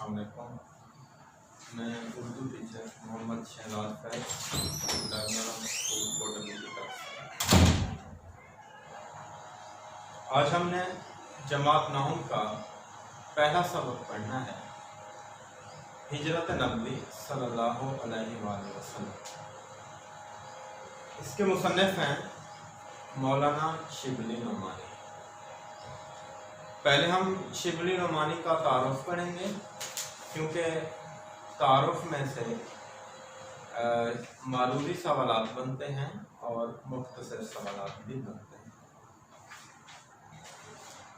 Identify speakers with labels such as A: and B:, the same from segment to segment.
A: अस्सलाम वालेकुम। मैं उर्दू टीचर मोहम्मद शहजाद फैज स्कूल कोटली की तरफ से। आज हमने जमात नहम का पहला सबक पढ़ना है, हिजरत नबी सल्लल्लाहु अलैहि वसल्लम। इसके मुसन्निफ हैं मौलाना शिबली नुमानी। पहले हम शिबली नुमानी का तारुफ पढ़ेंगे, क्योंकि तारुफ में से मारूदी सवालात बनते हैं और मुख्तसर सवालात भी बनते हैं।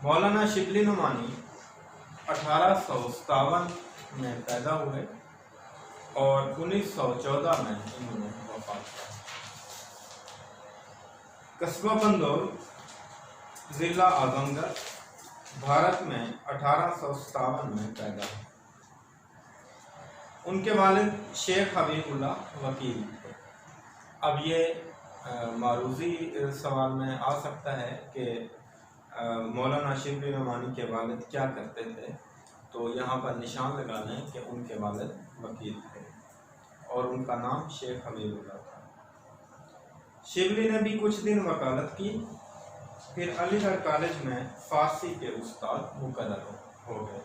A: मौलाना शिबली नुमानी 1857 में पैदा हुए और 1914 में इन्होंने वफात की। कस्बा बंदौल, जिला आजमगढ़, भारत में 1857 में पैदा हुए। उनके वालिद शेख हबीबुल्लाह वकील थे। अब ये मारूजी सवाल में आ सकता है कि मौलाना शिबली नुमानी के वालिद क्या करते थे, तो यहाँ पर निशान लगा लें कि उनके वालिद वकील थे और उनका नाम शेख हबीबुल्लाह था। शिबली ने भी कुछ दिन वकालत की, फिर अलीगढ़ कॉलेज में फारसी के उस्ताद मुकर्रर हो गए।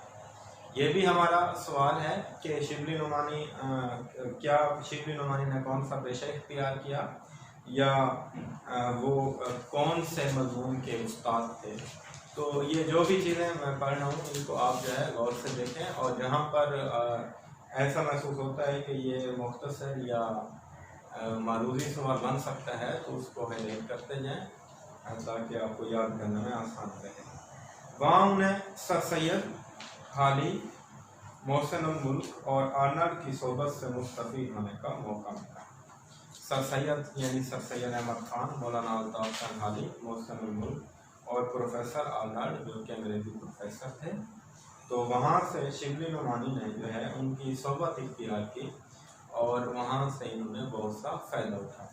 A: ये भी हमारा सवाल है कि शिबली नुमानी ने कौन सा पेशा इख्तियार किया, या वो कौन से मज़मून के उस्ताद थे। तो ये जो भी चीज़ें मैं पढ़ रहा हूँ, इनको आप जो है गौर से देखें, और जहाँ पर ऐसा महसूस होता है कि ये मुख्तसर या मारूजी सवाल बन सकता है, तो उसको हाईलाइट करते जाएँ ताकि आपको याद करने में आसान रहे। वहाँ उन्हें सर सैयद हाली, मोहसिनुल मुल्क और आर्नल्ड की सोबत से मुस्तफ़ीद होने का मौका मिला। सर सैयद यानी सर सैयद अहमद खान, मौलाना अल्ताफ़ खान हाली, मोहसिनुल मुल्क और प्रोफेसर आर्नल्ड जो कि अंग्रेजी प्रोफेसर थे। तो वहाँ से शिबली नुमानी ने जो है उनकी सोबत इख्तियार की और वहाँ से इन्होंने बहुत सा फ़ायदा उठाया।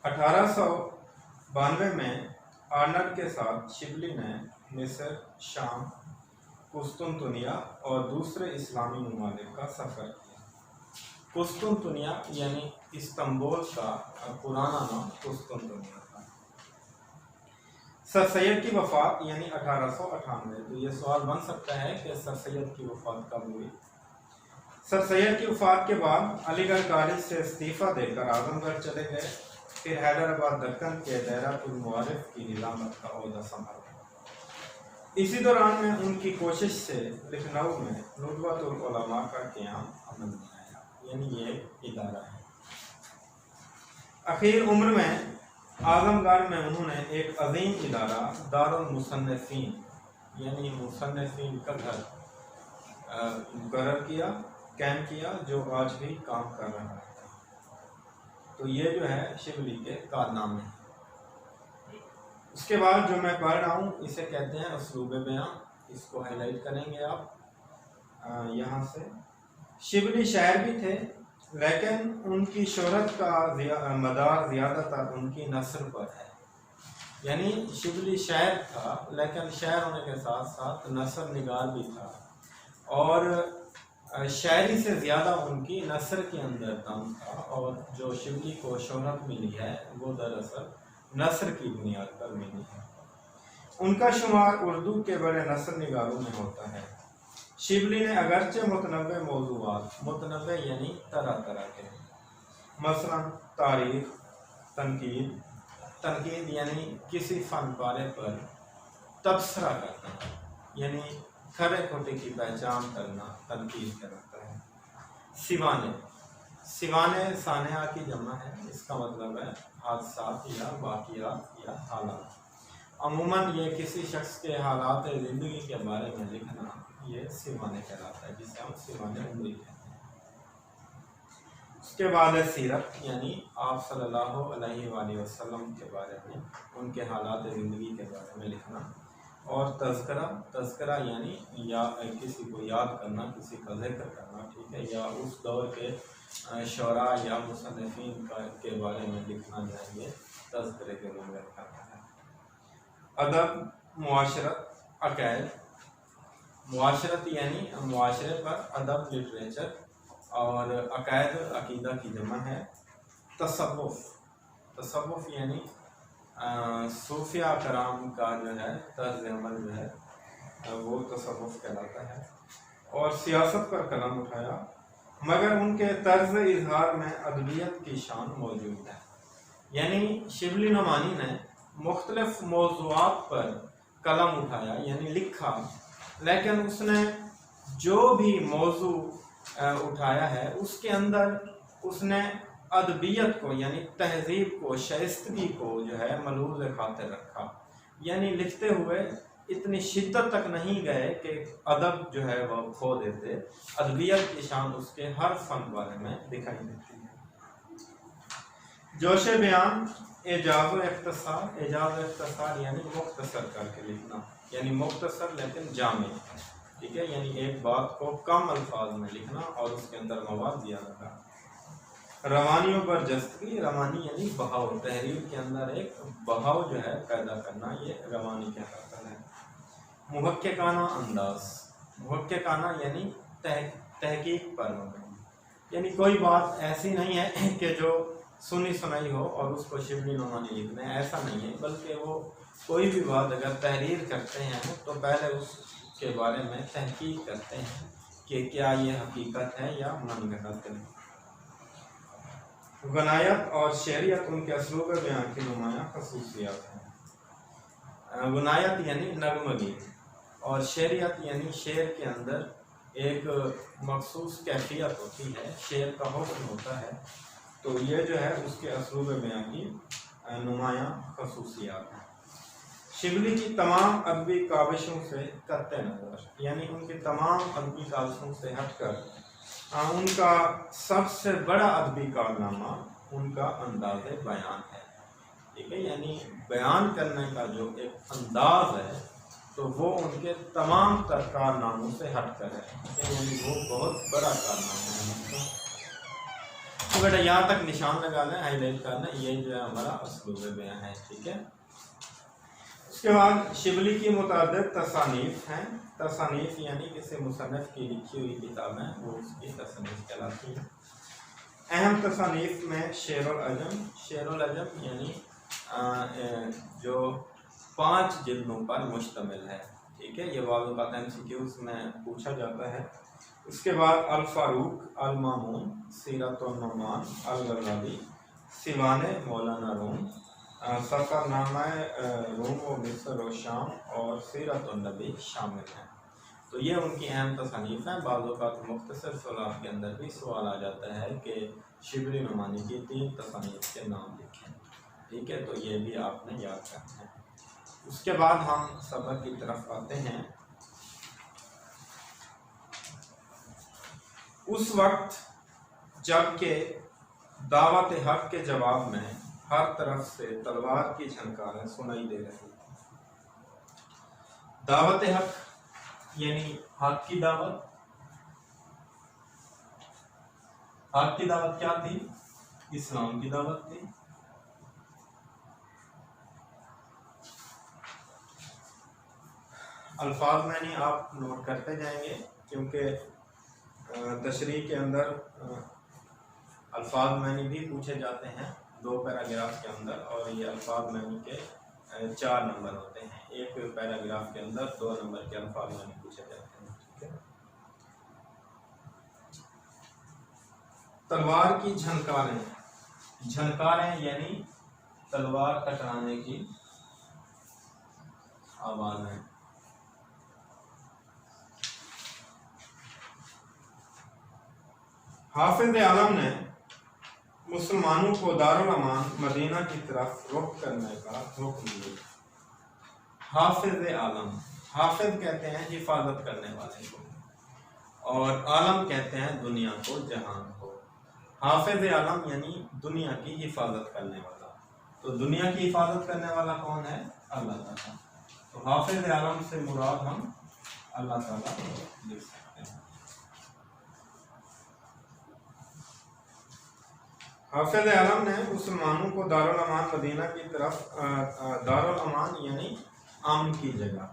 A: 1892 में आर्नल्ड के साथ शिबली ने मिस्र, शाम, कुस्तुनतुनिया और दूसरे इस्लामी ममालिक का सफ़र किया। कुस्तुनतुनिया यानी इस्तांबुल का पुराना नाम कुस्तुनतुनिया था। सर सैयद की वफ़ात यानी 1898। तो ये सवाल बन सकता है कि सर सैयद की वफ़ात कब हुई। सर सैयद की वफ़ात के बाद अलीगढ़ कॉलेज से इस्तीफ़ा देकर आजमगढ़ चले गए, फिर हैदराबाद दक्कन के दायरातुल मुआरिफ की निज़ामत का ओहदा संभाला। इसी दौरान में उनकी कोशिश से लखनऊ में नुदवतुल उलमा का क़याम अमल में आया, यानी ये इदारा है। आखिर उम्र में आजमगढ़ में उन्होंने एक अजीम इदारा दारुल मुसन्निफ़ीन यानी मुसन्निफ़ीन का घर मुकर्रर किया, कैम किया, जो आज भी काम कर रहा है। तो ये जो है शिबली के कारनामे हैं। उसके बाद जो मैं पढ़ रहा हूँ इसे कहते हैं उसलूब बयां। इसको हाईलाइट करेंगे आप यहाँ से। शिबली शायर भी थे, लेकिन उनकी शोहरत का मदार ज़्यादातर उनकी नस्र पर है। यानी शिबली शायर था, लेकिन शायर होने के साथ साथ नस्र निगार भी था, और शायरी से ज़्यादा उनकी नस्र के अंदर दम था। और जो शिबली को शोहरत मिली है वो दरअसल नस्र की बुनियाद पर मिली है। उनका शुमार उर्दू के बड़े नस्र निगारों में होता है। शिबली ने अगरचे मुतनव्वे मौज़ूआत, मुतनव्वे यानी तरह तरह के, मसलन तारीख़, तनकीद, तनकीद यानी किसी फ़न पारे पर तबसरा करना, यानी खरे खोटे की पहचान करना तनकीद कहलाता है। सिवाने, सिवाने सानिया की जमा है, इसका मतलब है हादसात या वाक़ियात या हालात। अमूमन ये किसी शख्स के हालात ज़िंदगी के बारे में लिखना, ये सिवाने कहलाता है, जिसे हम सिवाने उम्री कहते हैं। उसके बाद है सीरत, यानी आप सल्लल्लाहु अलैहि वसल्लम के बारे में, उनके हालात ज़िंदगी के बारे में लिखना। और तज़किरा, तज़किरा यानी या किसी को याद करना, किसी का ज़िक्र करना, ठीक है, या उस दौर के शोरा या मुसन्निफ़ीन के बारे में लिखना चाहिए, तज़किरे के रूप में रखा है। अदब, मुआशरत, अक़ायद, मुआशरत यानी मुआशरे पर, अदब लिटरेचर, और अकायद अकीदा की जमा है। तसव्वुफ, तसव्वुफ यानी सूफिया कराम का जो है तर्ज अमल जो है वो तसव्वुफ कहलाता है। और सियासत पर कलम उठाया, मगर उनके तर्ज इजहार में अदबियत की शान मौजूद है। यानी शिबली नोमानी ने मुख्तलिफ मौज़ूआत पर कलम उठाया यानी लिखा, लेकिन उसने जो भी मौजू उठाया है उसके अंदर उसने अदबियत को यानी तहजीब को, शाइस्तगी को जो है मलूज़ खातिर रखा। यानी लिखते हुए इतनी शिद्दत तक नहीं गए कि अदब जो है वह खो देते। अदबियत की शान उसके हर फन बारे में दिखाई देती है। जोश बयान, एजाज़ व इख्तिसार, एजाज़ व इख्तिसार यानी मुख्तसर करके लिखना, यानी मुख्तसर लेकिन जामे, ठीक है, यानी एक बात को कम अल्फाज में लिखना और उसके अंदर मवाद ज़्यादा रखना। रवानियों पर जस्तगी, रवानी यानी बहाव, तहरीर के अंदर एक बहाव जो है पैदा करना, ये रवानी कहलाता है। मुहक्किकाना अंदाज, मुहक्किकाना यानी तहकीक पर मबनी, यानी कोई बात ऐसी नहीं है कि जो सुनी सुनाई हो और उसको शिबली नोमानी लिखना है, ऐसा नहीं है, बल्कि वो कोई भी बात अगर तहरीर करते हैं तो पहले उसके बारे में तहकीक करते हैं कि क्या ये हकीकत है या मनगढ़ंत है। गनायत और शेरियत उनके असलूब बयान की नुमाया खसूसियात हैं। गनायत यानी नगमगी और शेरियत यानी शेर के अंदर एक मखसूस कैफियत होती है, शेर का हुस्न होता है, तो ये जो है उसके असलूब बयान की नुमाया खसूसियात हैं। शिबली की तमाम अदबी काविशों से कत्ते नज़र, यानी उनकी तमाम अदबी काविशों से हटकर उनका सबसे बड़ा अदबी कारनामा उनका अंदाज़ बयान है, ठीक है, यानी बयान करने का जो एक अंदाज है तो वो उनके तमाम तर कारनामों से हटकर है, यानी वो बहुत बड़ा कारनामा है। तो बेटा यहाँ तक निशान लगा लें, हाईलाइट करना, ये जो है हमारा असलूब बयान है, ठीक है। उसके बाद शिबली की मुतादिद तसानीफ हैं। तसानीफ यानी किसी मुसन्निफ की लिखी हुई किताबें, वो उसकी तसानीफ कहलाती हैं। अहम तसानीफ में शेरुल अजम, शेरुल अजम यानी जो 5 जिल्दों पर मुश्तमिल है, ठीक है, ये वाज़ बात MCQs में पूछा जाता है। उसके बाद अल फारूक, अल मामून, सीरतुन नुमान, अल गज़ाली, सिवाने मौलाना रूम, सफ़रनामा रूम व मिस्र व शाम और सीरतुन नबी शामिल हैं। तो ये उनकी अहम तसानीफ हैं। बाज़ औक़ात मुख्तसर सवाल के अंदर भी सवाल आ जाता है कि शिबली नोमानी की 3 तसानीफ के नाम लिखें, ठीक है, तो ये भी आपने याद करना है। उसके बाद हम सबक की तरफ आते हैं। उस वक्त जबकि दावत हक के जवाब में हर तरफ से तलवार की झनकारें सुनाई दे रही थी। दावत हक यानी हक की दावत, हक की दावत क्या थी? इस्लाम की दावत थी। अल्फाज मैंने आप नोट करते जाएंगे क्योंकि तशरीह के अंदर अल्फाज मैंने भी पूछे जाते हैं 2 पैराग्राफ के अंदर, और ये अल्फाज मैंने के 4 नंबर होते हैं। एक पैराग्राफ के अंदर 2 नंबर के अल्फाज मैंने पूछे जाते हैं, ठीक है। तलवार की झनकारें, झनकारें यानी तलवार टकराने की आवाज़ें। हाफिज आलम ने मुसलमानों को दारुल अमान मदीना की तरफ रुख करने का हुक्म दिया। हाफिज आलम, हाफिज कहते हैं हिफाजत करने वाले को, और आलम कहते हैं दुनिया को, जहान को। हाफिज आलम यानी दुनिया की हिफाजत करने वाला। तो दुनिया की हिफाजत करने वाला कौन है? अल्लाह ताला। तो हाफिज आलम से मुराद हम अल्लाह ताला लिख सकते हैं। हाफिज आलम ने मुसलमानों को दारुल अमान मदीना की तरफ, दारुल अमान यानी अमन की जगह,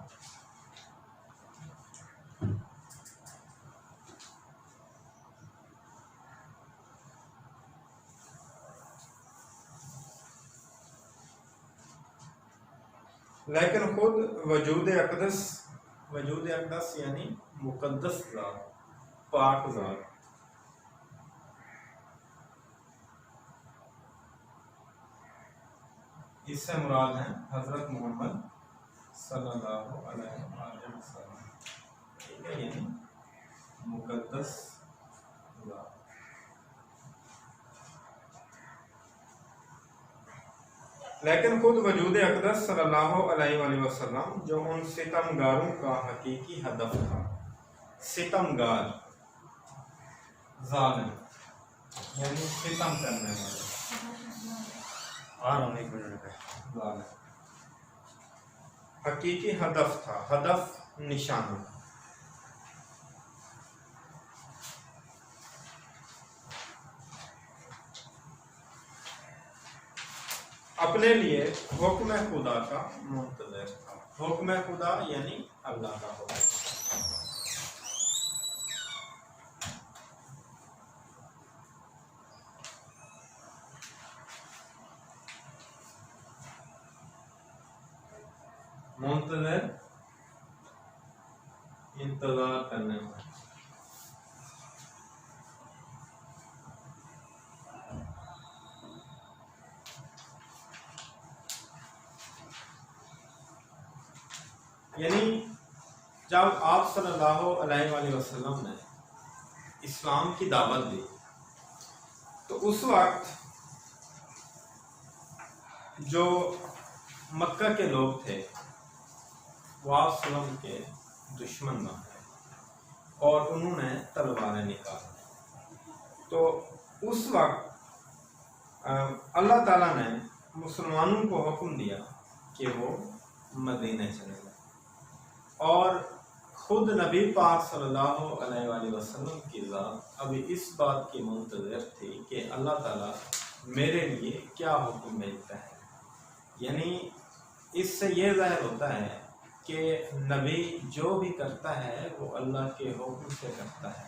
A: लेकिन खुद वजूद अकदस यानी मुकद्दस ज़ात, पाक ज़ात, इससे मुराद है हजरत मोहम्मद सल्लल्लाहु अलैहि वसल्लम, ठीक है, यानी मुकद्दस ज़ात। लेकिन खुद वजूद अकदस सल्लल्लाहु अलैहि वसल्लम जो उन सितमगारों का हकीकी हदफ था, सितमगार जालिम यानी सितम करने वाले, जालिम, हकीकी हदफ था, हदफ निशाना, अपने लिए हुक्म खुदा का मुंतज़िर था। हुक्म खुदा यानी अल्लाह का हुक्म। मुंतज़िर इंतजार करने वाला, यानी जब आप सल्लल्लाहु अलैहि वसल्लम ने इस्लाम की दावत दी तो उस वक्त जो मक्का के लोग थे वो आप सल्लम के दुश्मन बने और उन्होंने तलवारें निकाली। तो उस वक्त अल्लाह ताला ने मुसलमानों को हुक्म दिया कि वो मदीने चले गए और खुद नबी पाक सल्लल्लाहु अलैहि वसल्लम की ज़ात अभी इस बात की मुंतज़िर थी कि अल्लाह ताला मेरे लिए क्या हुक्म भेजता है। यानी इससे ये ज़ाहिर होता है कि नबी जो भी करता है वो अल्लाह के हुक्म से करता है।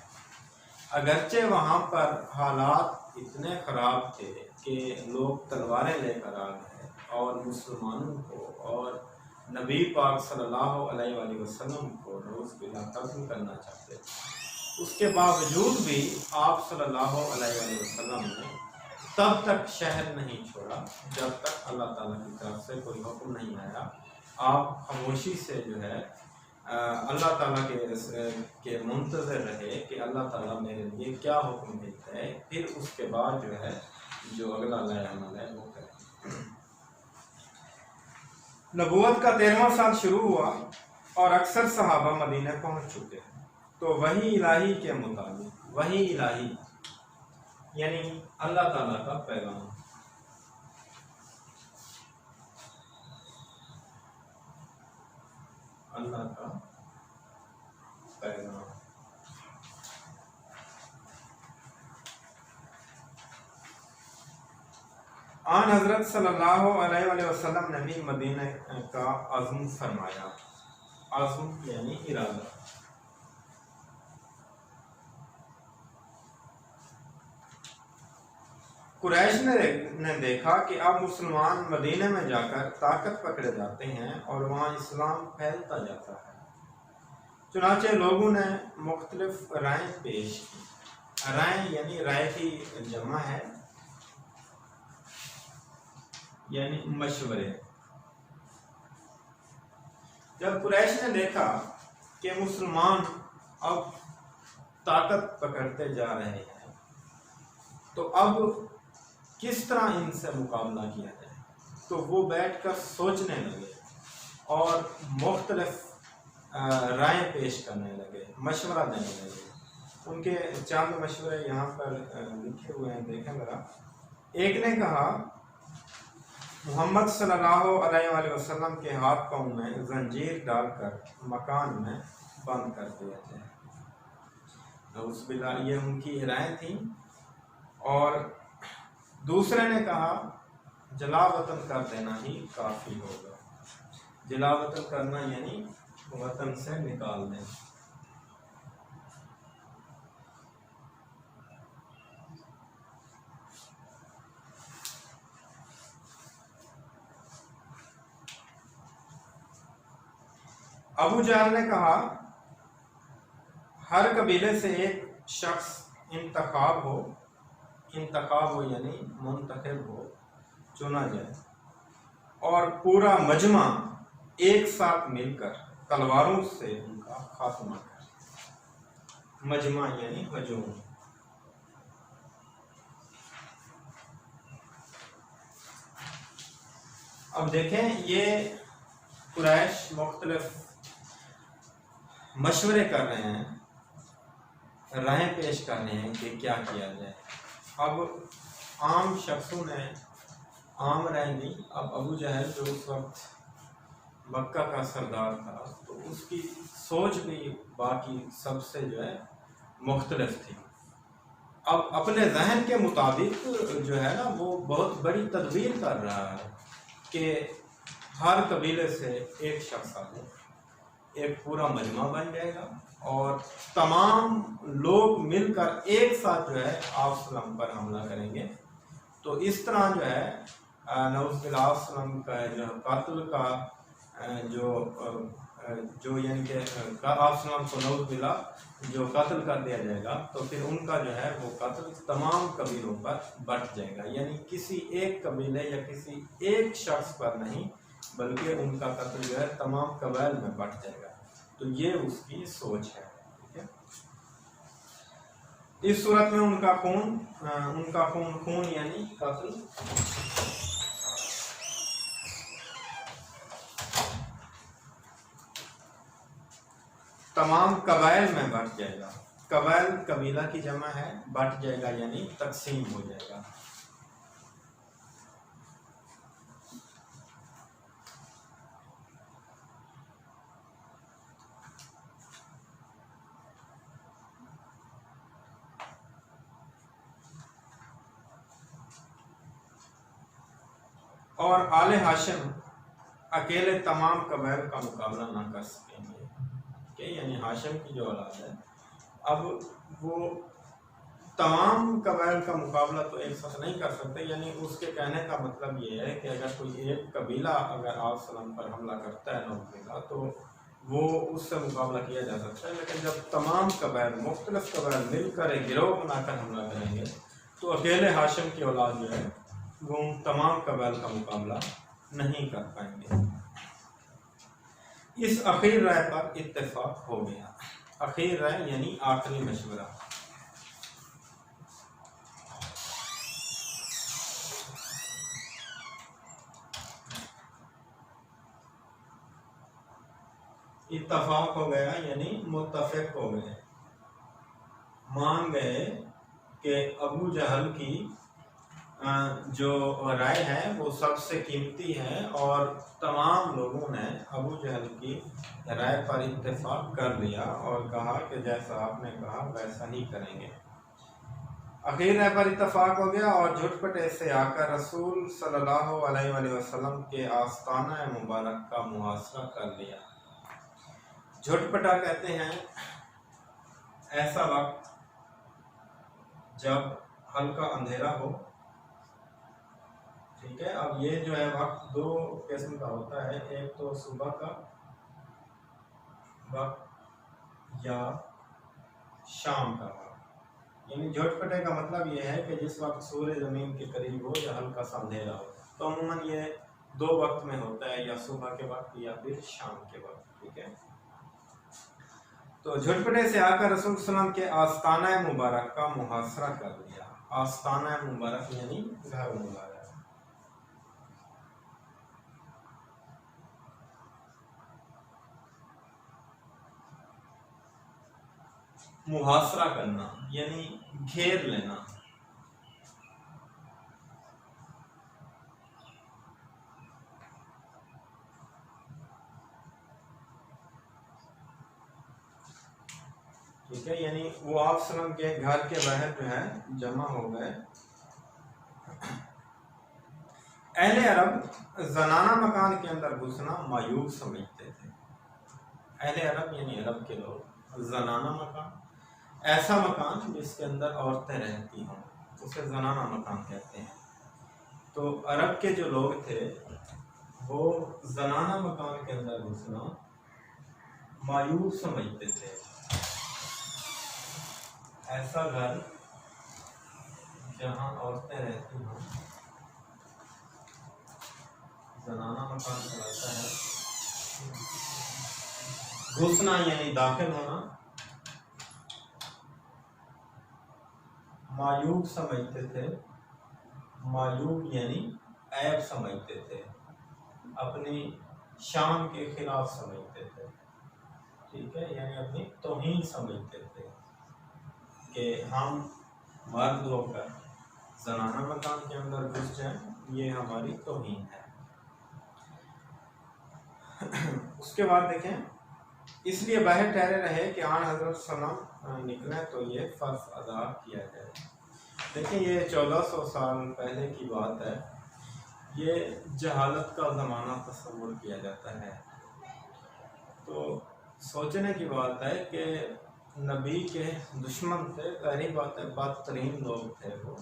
A: अगरचे वहाँ पर हालात इतने ख़राब थे कि लोग तलवारें लेकर आ गए और मुसलमानों को और नबी पाक सल्लल्लाहु अलैहि वसल्लम को रोज़ बिला कत्ल करना चाहते थे, उसके बावजूद भी आप सल्लल्लाहु अलैहि वसल्लम ने तब तक शहर नहीं छोड़ा जब तक अल्लाह ताला की तरफ से कोई हुक्म नहीं आया। आप खामोशी से जो है अल्लाह ताला के मुंतज़िर रहे कि अल्लाह ताला मेरे लिए क्या हुक्म देता है, फिर उसके बाद जो है जो अगला अमल है वो करें। नबूवत का 13वां साल शुरू हुआ और अक्सर सहाबा मदीना पहुंच चुके हैं। तो वही इलाही के मुताबिक, वही इलाही यानी अल्लाह ताला का पैगाम, अल्लाह का पैगाम आन हजरत सल्लल्लाहु अलैहि वसल्लम ने भी मदीने का अज़्म फरमाया। अज़्म यानी इरादा। कुरैश ने देखा कि अब मुसलमान मदीने में जाकर ताकत पकड़े जाते हैं और वहाँ इस्लाम फैलता जाता है। चुनाचे लोगों ने मुख्तलिफ राय पेश की। राय यानी राय की जमा है, यानी मशवरे। जब कुरैश ने देखा कि मुसलमान अब ताकत पकड़ते जा रहे हैं तो अब किस तरह इनसे मुकाबला किया जाए, तो वो बैठकर सोचने लगे और मुख्तलिफ राय पेश करने लगे, मशवरा देने लगे। उनके चंद मशवरे यहाँ पर लिखे हुए हैं, देखें ज़रा। एक ने कहा मोहम्मद सल्लल्लाहु अलैहि वसल्लम के हाथ पाँव में जंजीर डालकर मकान में बंद कर दिया जाए। तो उस बिला ये उनकी राय थी। और दूसरे ने कहा जला वतन कर देना ही काफ़ी होगा। जला वतन करना यानी वतन से निकाल देना। अबू जहल ने कहा, हर कबीले से एक शख्स इंतखाब हो यानी मुंतखब हो, चुना जाए और पूरा मजमा एक साथ मिलकर तलवारों से उनका खात्मा करे। मजमा यानी हजूम। अब देखें, ये कुरैश मुख्तलिफ मशवरे कर रहे हैं, राहें पेश कर रहे हैं कि क्या किया जाए। अब आम शख्सों ने आम राय दी। अब अबू जहल जो उस वक्त मक्का का सरदार था, तो उसकी सोच भी बाकी सबसे जो है मुख्तलिफ थी। अब अपने जहन के मुताबिक जो है ना, वो बहुत बड़ी तदबीर कर रहा है कि हर कबीले से एक शख्स आ जाए, एक पूरा मजमा बन जाएगा और तमाम लोग मिलकर एक साथ जो है आप सल्लम पर हमला करेंगे। तो इस तरह जो है नऊज़ुबिल्लाह सल्लम का जो कत्ल का जो यानी कि आप सल्लम को नऊज़ुबिल्लाह जो कत्ल कर दिया जाएगा, तो फिर उनका जो है वो कत्ल तमाम कबीलों पर बंट जाएगा, यानी किसी एक कबीले या किसी एक शख्स पर नहीं, बल्कि उनका कत्ल जो है तमाम कबाइल में बंट जाएगा। तो ये उसकी सोच है। ठीक है, इस सूरत में उनका खून यानी कत्ल तमाम कबाइल में बंट जाएगा। कबाइल कबीला की जमा है, बंट जाएगा यानी तकसीम हो जाएगा। और आले हाशिम अकेले तमाम कबाइल का मुकाबला ना कर सकेंगे, कि यानी हाशिम की जो औलाद है, अब वो तमाम कबाइल का मुकाबला तो एक साथ नहीं कर सकते। यानी उसके कहने का मतलब ये है कि अगर कोई एक कबीला अगर आप सलाम पर हमला करता है नौकरीला, तो वो उससे मुकाबला किया जा सकता है। लेकिन जब तमाम कबाइल मुख्तलिफ कबाइल मिलकर एक गिरोह बनाकर हमला करेंगे, तो अकेले हाशिम की औलाद जो है वो तमाम कबाइल का मुकाबला नहीं कर पाएंगे। इस आखिर राय पर इत्तेफाक हो गया। आखिर राय यानी आखिरी मशवरा। इत्तफाक हो गया यानी मुत्तफिक हो गए, मान गए कि अबू जहल की जो राय है वो सबसे कीमती है, और तमाम लोगों ने अबू जहल की राय पर इत्तेफाक कर लिया और कहा कि जैसा आपने कहा वैसा ही करेंगे। आखिर राय पर इत्तेफाक हो गया और झुटपटे से आकर रसूल सल्लल्लाहु अलैहि वसल्लम के आस्ताना मुबारक का मुहासरा कर लिया। झुटपटा कहते हैं ऐसा वक्त जब हल्का अंधेरा हो। ठीक है, अब ये जो है वक्त दो किस्म का होता है, एक तो सुबह का वक्त या शाम का वक्त। यानी झटपटे का मतलब ये है कि जिस वक्त सूर्य जमीन के करीब हो या हल्का सा अंधेरा हो। तो अमूमन ये दो वक्त में होता है, या सुबह के वक्त या फिर शाम के वक्त। ठीक है, तो झटपटे से आकर रसूल सल्लल्लाहु अलैहि वसल्लम के आस्ताना मुबारक का मुहासरा कर लिया। आस्ताना मुबारक यानी घर मुबारक। मुहासरा करना यानी घेर लेना। ठीक है, यानी वो आप सल्लम के घर के बाहर जो है जमा हो गए। अहले अरब जनाना मकान के अंदर घुसना मायूब समझते थे। अहले अरब यानी अरब के लोग, जनाना मकान ऐसा मकान जिसके अंदर औरतें रहती हों, उसे जनाना मकान कहते हैं। तो अरब के जो लोग थे वो जनाना मकान के अंदर घुसना मायूब समझते थे। ऐसा घर जहां औरतें रहती हों, जनाना मकान कहलाता है। घुसना यानी दाखिल होना, मायूब समझते थे। मायूब यानी ऐब समझते थे, अपनी शान के खिलाफ समझते थे। ठीक है, यानी अपनी तौहीन समझते थे कि हम मर्द होकर जनाना मकान के अंदर घुस जाएं, ये हमारी तौहीन है। उसके बाद देखें, इसलिए बाहर ठहरे रहे कि आन हजरत सल्लम निकले तो ये फर्ज अदा किया जाए। देखिए, ये 1400 साल पहले की बात है। ये जहालत का ज़माना तस्वुर किया जाता है। तो सोचने की बात है कि नबी के दुश्मन थे, पहली बात है बदतरीन लोग थे, वो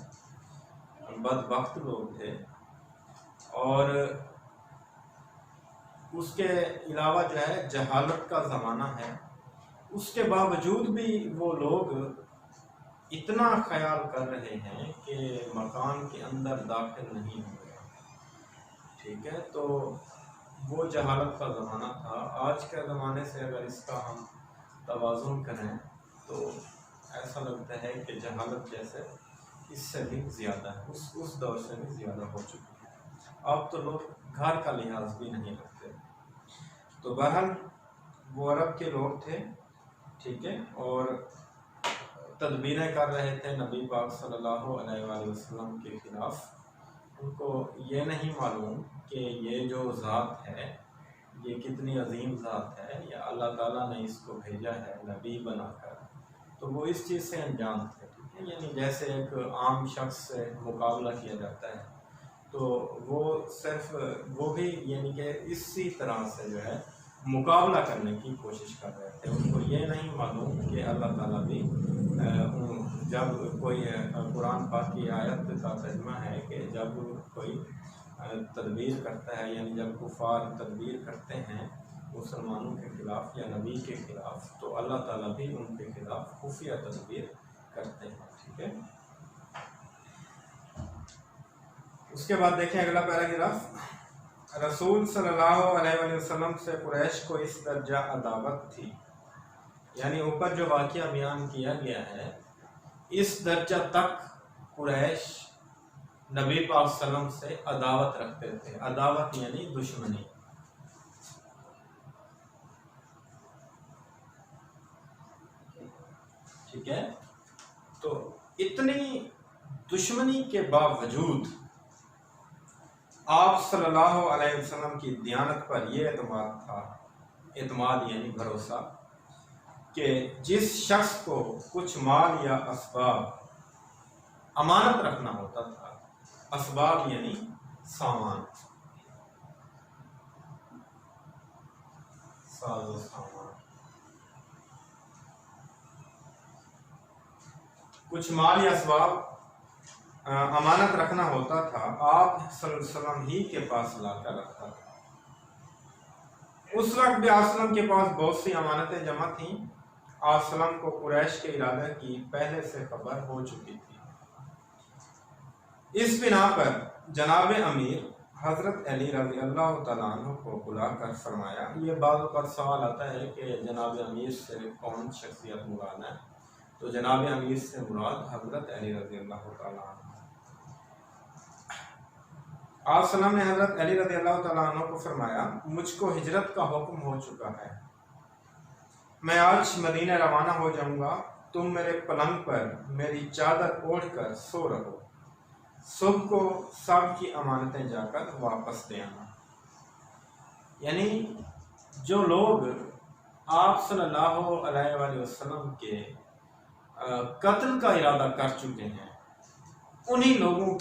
A: बदबख्त लोग थे, और उसके अलावा जो है जहालत का ज़माना है। उसके बावजूद भी वो लोग इतना ख्याल कर रहे हैं कि मकान के अंदर दाखिल नहीं होंगे। ठीक है, तो वो जहालत का ज़माना था। आज के ज़माने से अगर इसका हम तवाज़ुन करें तो ऐसा लगता है कि जहालत जैसे इससे भी ज़्यादा है, उस दौर से भी ज़्यादा हो चुकी है। अब तो लोग घर का लिहाज भी नहीं रखते। तो बहरहाल वो अरब के लोग थे, ठीक है, और तदबीरें कर रहे थे नबी पाक सल्लल्लाहु अलैहि वसल्लम के ख़िलाफ़। उनको ये नहीं मालूम कि ये जो ज़ात है ये कितनी अजीम ज़ात है, या अल्लाह ताला ने इसको भेजा है नबी बनाकर। तो वो इस चीज़ से अनजान थे। ठीक है, यानी जैसे एक आम शख्स से मुकाबला किया जाता है, तो वो सिर्फ वो भी यानी कि इसी तरह से जो है मुकाबला करने की कोशिश कर रहे थे। उनको ये नहीं मालूम कि अल्लाह ताला भी जब कोई कुरान पाक की आयत का तर्जुमा है कि जब कोई तदबीर करता है, यानी जब कुफार तदबीर करते हैं मुसलमानों के ख़िलाफ़ या नबी के ख़िलाफ़, तो अल्लाह ताला भी उनके ख़िलाफ़ खुफिया तदबीर करते हैं। ठीक है, उसके बाद देखें अगला पैराग्राफ। रसूल सल्लल्लाहु अलैहि वसल्लम से कुरैश को इस दर्जा अदावत थी, यानी ऊपर जो वाक़या बयान किया गया है इस दर्जा तक कुरैश नबी पाक सल्लम से अदावत रखते थे। अदावत यानी दुश्मनी। ठीक है, तो इतनी दुश्मनी के बावजूद आप सल्लल्लाहु अलैहि वसल्लम की दियानत पर यह एतमाद था, एतमाद यानी भरोसा, कि जिस शख्स को कुछ माल या असबाब अमानत रखना होता था, असबाब यानी सामान, साजो सामान, कुछ माल या असबाब अमानत रखना होता था, आप सल्लल्लाहु अलैहि वसल्लम ही के पास लाकर रखता था। उस वक्त भी आप सल्लम के पास बहुत सी अमानतें जमा थीं। आप सल्लम को कुरैश के इरादे की पहले से खबर हो चुकी थी। इस बिना पर जनाब अमीर हजरत अली रज़ी अल्लाह तआला अन्हु को बुलाकर फरमाया। ये बात पर सवाल आता है कि जनाब अमीर से कौन शख्सियत मुराद है, तो जनाब अमीर से मुराद हजरत अली रज़ी अल्लाह तआला अन्हु। आप सल्लम ने हजरत अली रज़ी अल्लाह तआला अन्हु को फरमाया, मुझको हिजरत का हुक्म हो चुका है, मैं आज मदीना रवाना हो जाऊंगा। तुम मेरे पलंग पर मेरी चादर ओढ़कर सो रहो, सुबह को सब की अमानतें जाकर वापस दे आना। यानी जो लोग आप सल्लल्लाहु अलैहि वसल्लम के कत्ल का इरादा कर चुके हैं, उन्हीं लोगों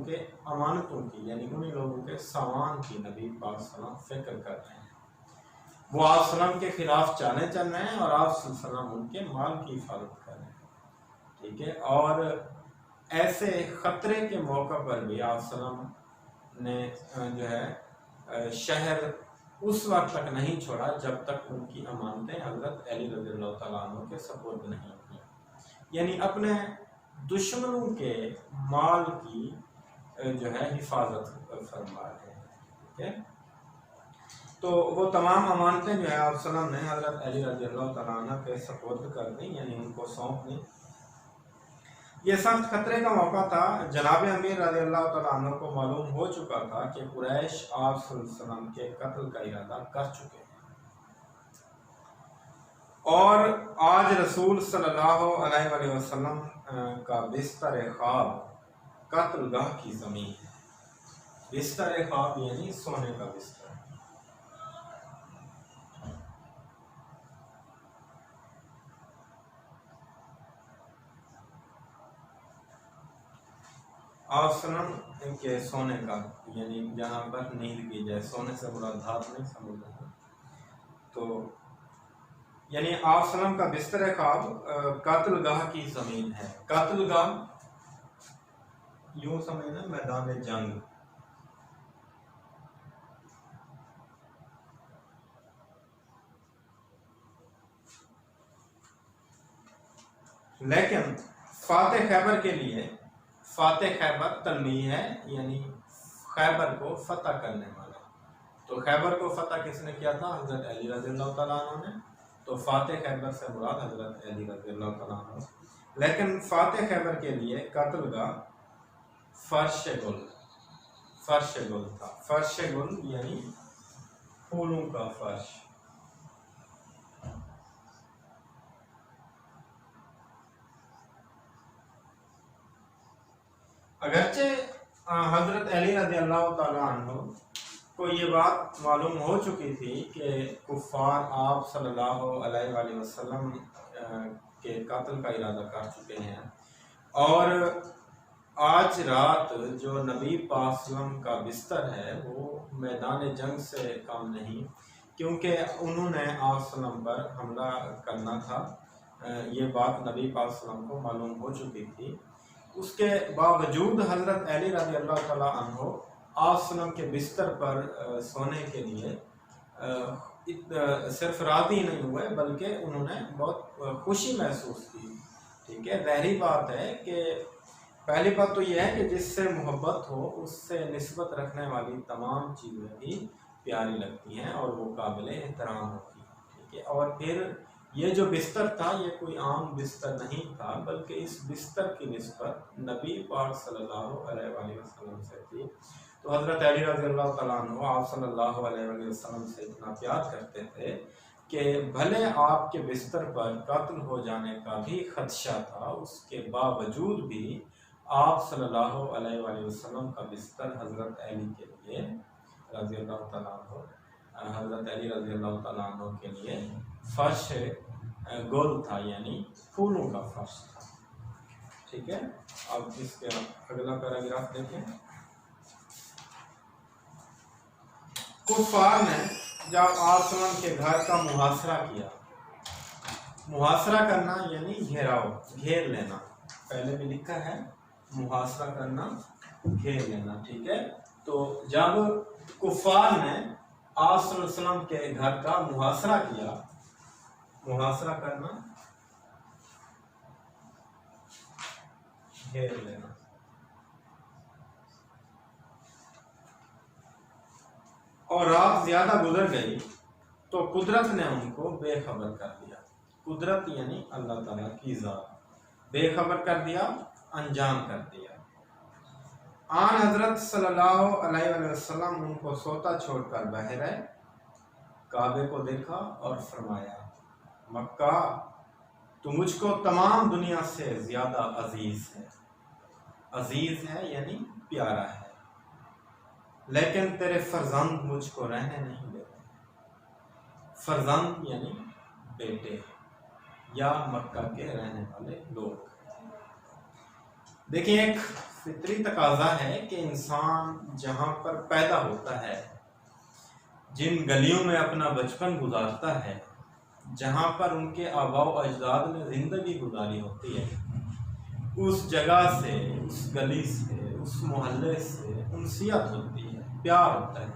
A: के अमानतों की, यानी उन्हीं लोगों के सामान की नबी पाक सल्लल्लाहु अलैहि वसल्लम फिक्र कर रहे हैं। वो आप सल्लम के खिलाफ चाले चल रहे हैं और आप सल्लम उनके माल की हिफाजत कर रहे हैं। ठीक है, और ऐसे खतरे के मौका पर भी आप सल्लम ने जो है शहर उस वक्त तक नहीं छोड़ा जब तक उनकी अमानतें हजरत अली रज़ियल्लाहु तआला अन्हु के सपुर्द नहीं की। यानी अपने दुश्मनों के माल की जो है हिफाजत फरमा है। ठीक है, तो वो तमाम अमानतें जो है आप सल्लम ने हजरत अली रज़ियल्लाहु तआला अन्हु के सपुर्द कर दी, यानी उनको सौंप दी। ये सख्त खतरे का मौका था। जनाब अमीर रज़ियल्लाहु तआला अन्हु को मालूम हो चुका था कि कुरैश आप सल्लल्लाहु अलैहि वसल्लम के कत्ल का इरादा कर चुके हैं और आज रसूल सल्लल्लाहु अलैहि वसल्लम का बिस्तर ख्वाब कत्लगाह की ज़मीन है। बिस्तर ख्वाब यानी सोने का बिस्तर। आसनम के सोने का यानी जहाँ पर नींद की जाए, सोने से बुरा धात नहीं समझना। तो यानी आसनम का बिस्तर ख्वाब कातलगाह की जमीन है। कातलगाह यूं समझना मैदान जंग। लेकिन फातेह खैबर के लिए फातेह खैबर तलमी है, यानी खैबर को फतह करने वाला। तो खैबर को फतह किसने किया था? हजरत अली रज़ियल्लाहु तआला अन्हु ने। तो फातेह खैबर से मुराद हजरत अली रज़ियल्लाहु तआला अन्हु। लेकिन फातेह खैबर के लिए कत्लगाह फर्श गुल था। फर्श गुल यानी फूलों का फर्श। अगरचे हजरत अली रज़ियल्लाहु तआला अन्हु को ये बात मालूम हो चुकी थी कि कुफ़ार आप सल्लल्लाहु अलैहि वसल्लम के कत्ल का इरादा कर चुके हैं, और आज रात जो नबी पाक सल्लम का बिस्तर है वो मैदान जंग से कम नहीं, क्योंकि उन्होंने आप सल्लम पर हमला करना था। ये बात नबी पाक सल्लम को मालूम हो चुकी थी। उसके बावजूद हजरत अली रज़ियल्लाहु तआला अन्हु आप सल्लम के बिस्तर पर सोने के लिए सिर्फ राज़ी नहीं हुए, बल्कि उन्होंने बहुत खुशी महसूस की। ठीक है, ज़ाहिरी बात है कि पहली बात तो यह है कि जिससे मोहब्बत हो उससे निस्बत रखने वाली तमाम चीज़ें भी प्यारी लगती हैं और वो काबिल एहतराम होती हैं। ठीक है, और फिर ये जो बिस्तर था ये कोई आम बिस्तर नहीं था, बल्कि इस बिस्तर की निस्बत नबी पाक सल्लल्लाहु अलैहि वसल्लम से थी। तो हज़रत अली रज़ियल्लाहु तआला अन्हु आप सल्लल्लाहु अलैहि वसल्लम से इतना प्यार करते थे कि भले आपके बिस्तर पर कत्ल हो जाने का भी खदशा था, उसके बावजूद भी आप सल्लल्लाहु अलैहि वसल्लम का बिस्तर हज़रत अली के लिए रज़ियल्लाहु तआला अन्हु हज़रत अली रज़ियल्लाहु तआला अन्हु के लिए फर्श गोल था, यानी फूलों का फर्श था। ठीक है, अब इसके अगला पैराग्राफ देखें। कुफ़ार ने जब आप सल्लम के घर का मुहासरा किया, मुहासरा करना यानी घेराव, घेर लेना, पहले भी लिखा है मुहासरा करना, घेर लेना। ठीक है, तो जब कुफ़ार ने आप सल्लल्लाहु अलैहि वसल्लम के घर का मुहासरा किया, मुहासरा करना घेर लेना, और रात ज्यादा गुजर गई तो कुदरत ने उनको बेखबर कर दिया। कुदरत यानी अल्लाह ताला की ज़ात, बेखबर कर दिया, अनजान कर दिया। आन हजरत सल्लल्लाहु अलैहि वसल्लम उनको सोता छोड़कर बहरे काबे को देखा और फरमाया, मक्का तो मुझको तमाम दुनिया से ज्यादा अजीज है। अजीज है यानी प्यारा है, लेकिन तेरे फर्जंद मुझको रहने नहीं देते। फर्जंद यानी बेटे या मक्का के रहने वाले लोग। देखिए, एक फितरी तकाजा है कि इंसान जहाँ पर पैदा होता है, जिन गलियों में अपना बचपन गुजारता है, जहाँ पर उनके आबाओ अजदाद ने ज़िंदगी गुजारी होती है, उस जगह से, उस गली से, उस मोहल्ले से उनसियत होती है, प्यार होता है।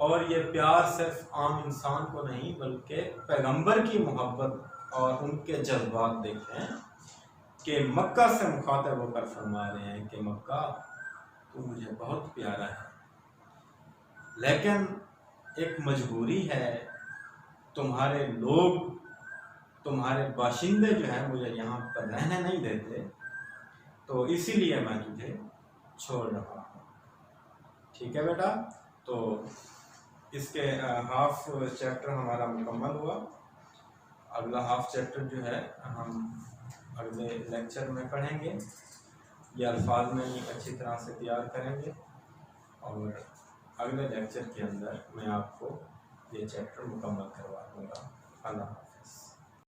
A: और ये प्यार सिर्फ आम इंसान को नहीं बल्कि पैगंबर की मोहब्बत और उनके जज्बात देखें कि मक्का से मुखातब होकर फरमा रहे हैं कि मक्का तू मुझे बहुत प्यारा है, लेकिन एक मजबूरी है, तुम्हारे लोग, तुम्हारे बाशिंदे जो हैं मुझे यहाँ पर रहने नहीं देते, तो इसीलिए मैं तुझे छोड़ रहा हूँ। ठीक है बेटा, तो इसके हाफ चैप्टर हमारा मुकम्मल हुआ। अगला हाफ चैप्टर जो है हम अगले लेक्चर में पढ़ेंगे। ये अल्फाज में ही अच्छी तरह से तैयार करेंगे और अगले लेक्चर के अंदर मैं आपको ये चैप्टर मुकम्मल करवा दूँगा। अल्लाह।